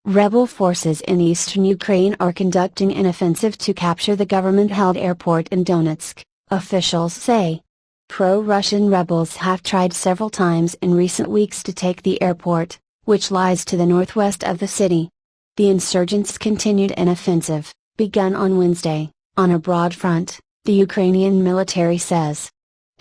Rebel forces in eastern Ukraine are conducting an offensive to capture the government-held airport in Donetsk, officials say. Pro-Russian rebels have tried several times in recent weeks to take the airport, which lies to the northwest of the city. The insurgents continued an offensive, begun on Wednesday, on a broad front, the Ukrainian military says.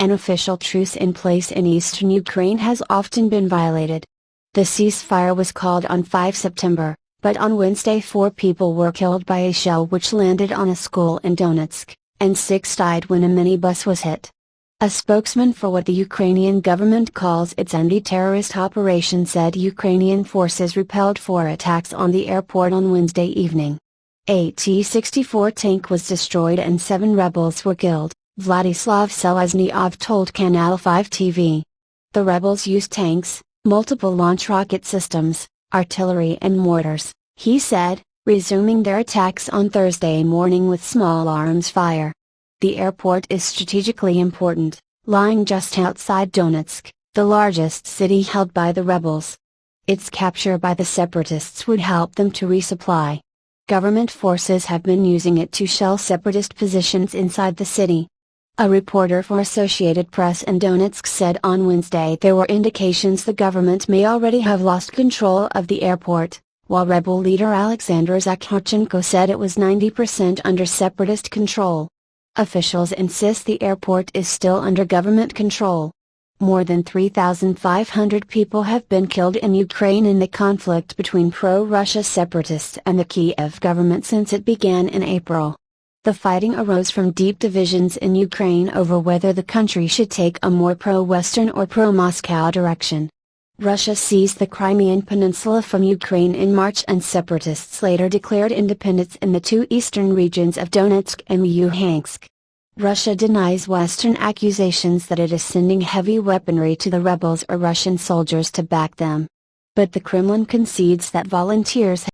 An official truce in place in eastern Ukraine has often been violated. The ceasefire was called on 5 September, but on Wednesday 4 people were killed by a shell which landed on a school in Donetsk, and 6 died when a minibus was hit. A spokesman for what the Ukrainian government calls its anti-terrorist operation said Ukrainian forces repelled 4 attacks on the airport on Wednesday evening. A T-64 tank was destroyed and 7 rebels were killed, Vladislav Seleznyov told Canal 5 TV. The rebels used tanks, multiple launch rocket systems, artillery and mortars, he said, resuming their attacks on Thursday morning with small arms fire. The airport is strategically important, lying just outside Donetsk, the largest city held by the rebels. Its capture by the separatists would help them to resupply. Government forces have been using it to shell separatist positions inside the city. A reporter for Associated Press in Donetsk said on Wednesday there were indications the government may already have lost control of the airport, while rebel leader Alexander Zakharchenko said it was 90% under separatist control. Officials insist the airport is still under government control. More than 3,500 people have been killed in Ukraine in the conflict between pro-Russia separatists and the Kiev government since it began in April. The fighting arose from deep divisions in Ukraine over whether the country should take a more pro-Western or pro-Moscow direction. Russia seized the Crimean Peninsula from Ukraine in March and separatists later declared independence in the 2 eastern regions of Donetsk and Luhansk. Russia denies Western accusations that it is sending heavy weaponry to the rebels or Russian soldiers to back them. But the Kremlin concedes that volunteers